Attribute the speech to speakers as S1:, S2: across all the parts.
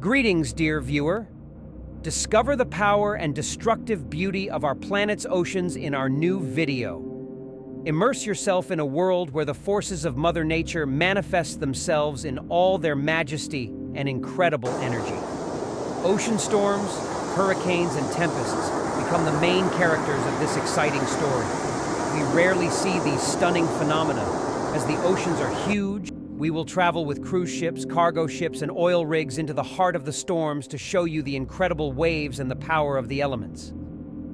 S1: Greetings, dear viewer. Discover the power and destructive beauty of our planet's oceans in our new video. Immerse yourself in a world where the forces of Mother Nature manifest themselves in all their majesty and incredible energy. Ocean storms, hurricanes, and tempests become the main characters of this exciting story. We rarely see these stunning phenomena, as the oceans are huge. We will travel with cruise ships, cargo ships, and oil rigs into the heart of the storms to show you the incredible waves and the power of the elements.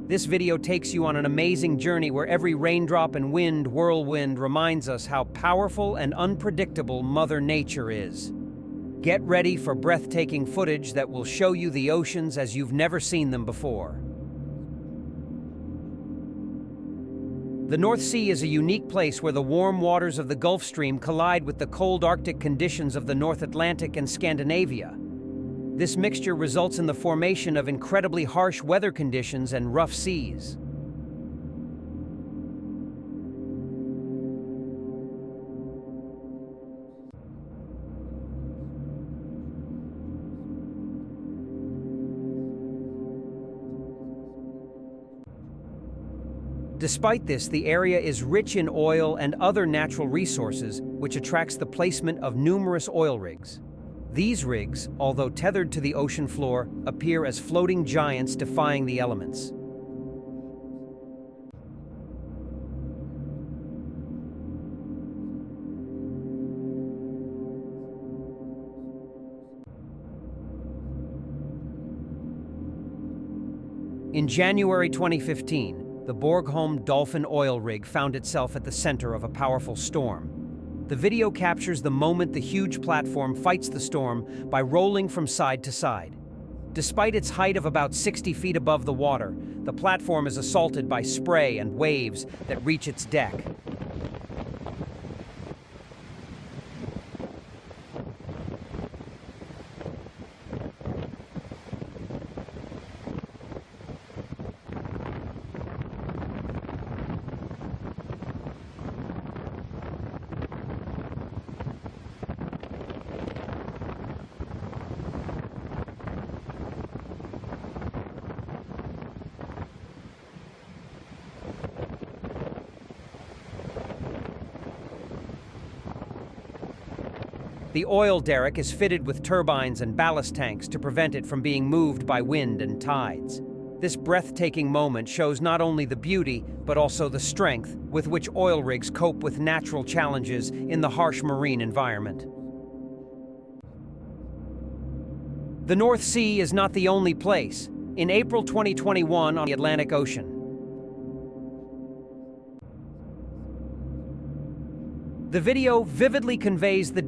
S1: This video takes you on an amazing journey where every raindrop and whirlwind reminds us how powerful and unpredictable Mother Nature is. Get ready for breathtaking footage that will show you the oceans as you've never seen them before. The North Sea is a unique place where the warm waters of the Gulf Stream collide with the cold Arctic conditions of the North Atlantic and Scandinavia. This mixture results in the formation of incredibly harsh weather conditions and rough seas. Despite this, the area is rich in oil and other natural resources, which attracts the placement of numerous oil rigs. These rigs, although tethered to the ocean floor, appear as floating giants defying the elements. In January 2015, the Borgholm Dolphin oil rig found itself at the center of a powerful storm. The video captures the moment the huge platform fights the storm by rolling from side to side. Despite its height of about 60 feet above the water, the platform is assaulted by spray and waves that reach its deck. The oil derrick is fitted with turbines and ballast tanks to prevent it from being moved by wind and tides. This breathtaking moment shows not only the beauty, but also the strength with which oil rigs cope with natural challenges in the harsh marine environment. The North Sea is not the only place. In April 2021 on the Atlantic Ocean, the video vividly conveys the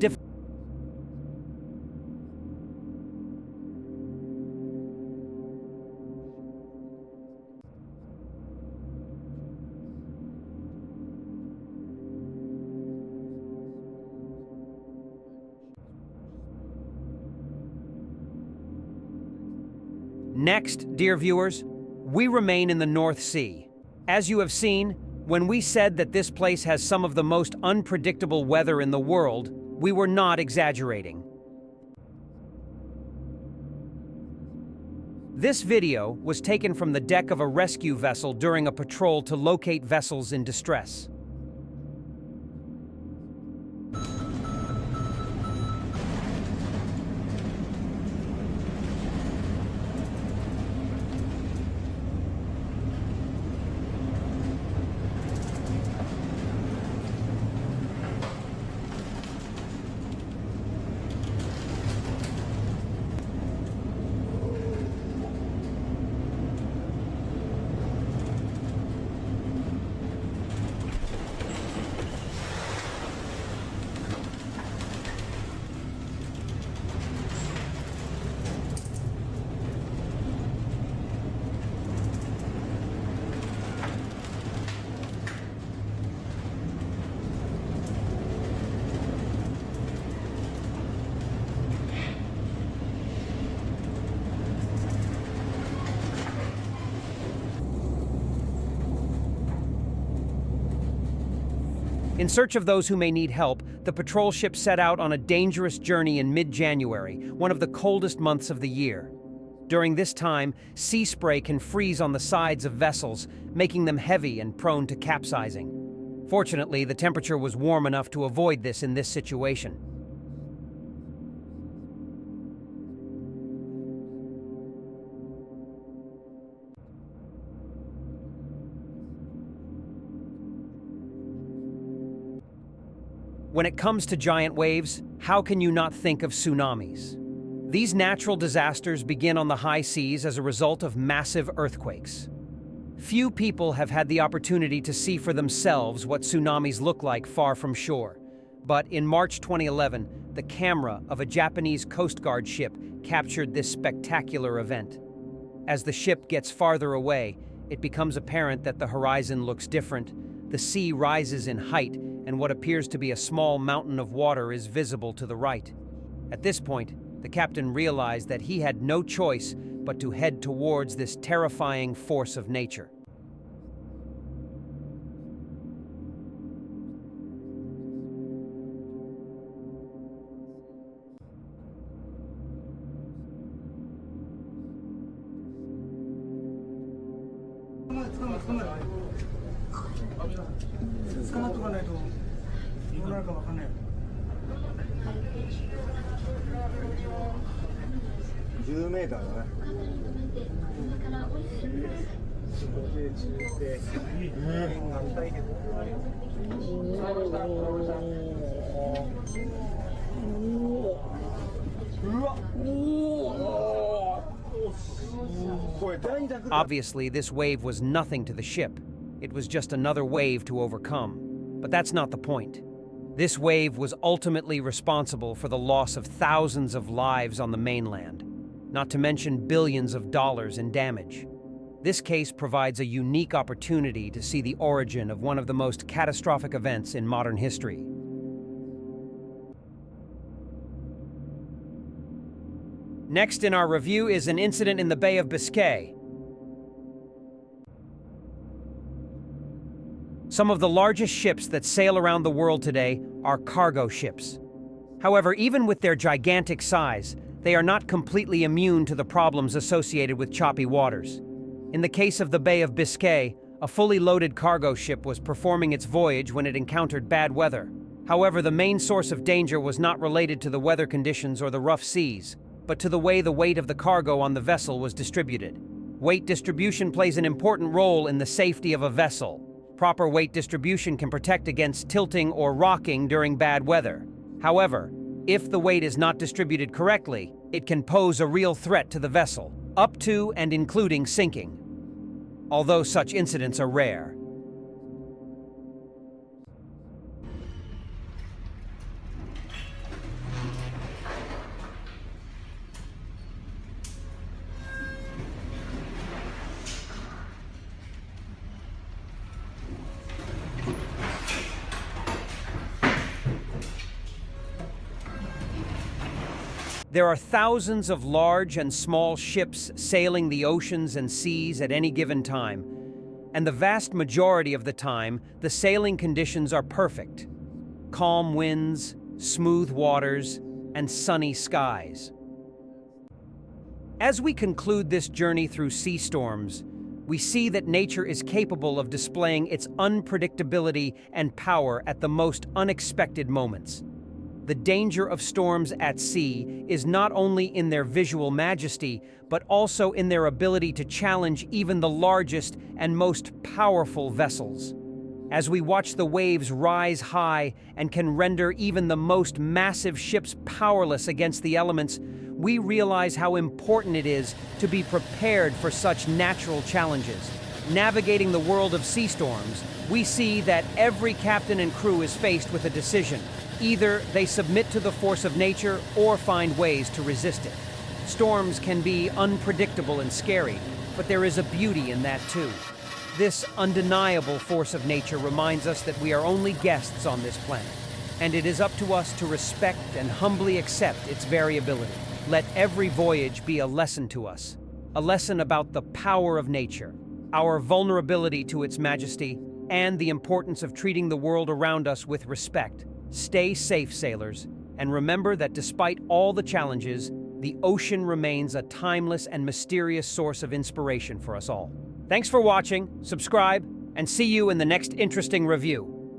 S1: Next, dear viewers, we remain in the North Sea. As you have seen, when we said that this place has some of the most unpredictable weather in the world, we were not exaggerating. This video was taken from the deck of a rescue vessel during a patrol to locate vessels in distress. In search of those who may need help, the patrol ship set out on a dangerous journey in mid-January, one of the coldest months of the year. During this time, sea spray can freeze on the sides of vessels, making them heavy and prone to capsizing. Fortunately, the temperature was warm enough to avoid this in this situation. When it comes to giant waves, how can you not think of tsunamis? These natural disasters begin on the high seas as a result of massive earthquakes. Few people have had the opportunity to see for themselves what tsunamis look like far from shore. But in March 2011, the camera of a Japanese Coast Guard ship captured this spectacular event. As the ship gets farther away, it becomes apparent that the horizon looks different. The sea rises in height, and what appears to be a small mountain of water is visible to the right. At this point, the captain realized that he had no choice but to head towards this terrifying force of nature. Obviously, this wave was nothing to the ship. It was just another wave to overcome. But that's not the point. This wave was ultimately responsible for the loss of thousands of lives on the mainland, not to mention billions of dollars in damage. This case provides a unique opportunity to see the origin of one of the most catastrophic events in modern history. Next in our review is an incident in the Bay of Biscay. Some of the largest ships that sail around the world today are cargo ships. However, even with their gigantic size, they are not completely immune to the problems associated with choppy waters. In the case of the Bay of Biscay, a fully loaded cargo ship was performing its voyage when it encountered bad weather. However, the main source of danger was not related to the weather conditions or the rough seas, but to the way the weight of the cargo on the vessel was distributed. Weight distribution plays an important role in the safety of a vessel. Proper weight distribution can protect against tilting or rocking during bad weather. However, if the weight is not distributed correctly, it can pose a real threat to the vessel, up to and including sinking. Although such incidents are rare. There are thousands of large and small ships sailing the oceans and seas at any given time, and the vast majority of the time, the sailing conditions are perfect. Calm winds, smooth waters, and sunny skies. As we conclude this journey through sea storms, we see that nature is capable of displaying its unpredictability and power at the most unexpected moments. The danger of storms at sea is not only in their visual majesty, but also in their ability to challenge even the largest and most powerful vessels. As we watch the waves rise high and can render even the most massive ships powerless against the elements, we realize how important it is to be prepared for such natural challenges. Navigating the world of sea storms, we see that every captain and crew is faced with a decision. Either they submit to the force of nature or find ways to resist it. Storms can be unpredictable and scary, but there is a beauty in that too. This undeniable force of nature reminds us that we are only guests on this planet, and it is up to us to respect and humbly accept its variability. Let every voyage be a lesson to us, a lesson about the power of nature, our vulnerability to its majesty, and the importance of treating the world around us with respect. Stay safe, sailors, and remember that despite all the challenges, the ocean remains a timeless and mysterious source of inspiration for us all. Thanks for watching, subscribe, and see you in the next interesting review.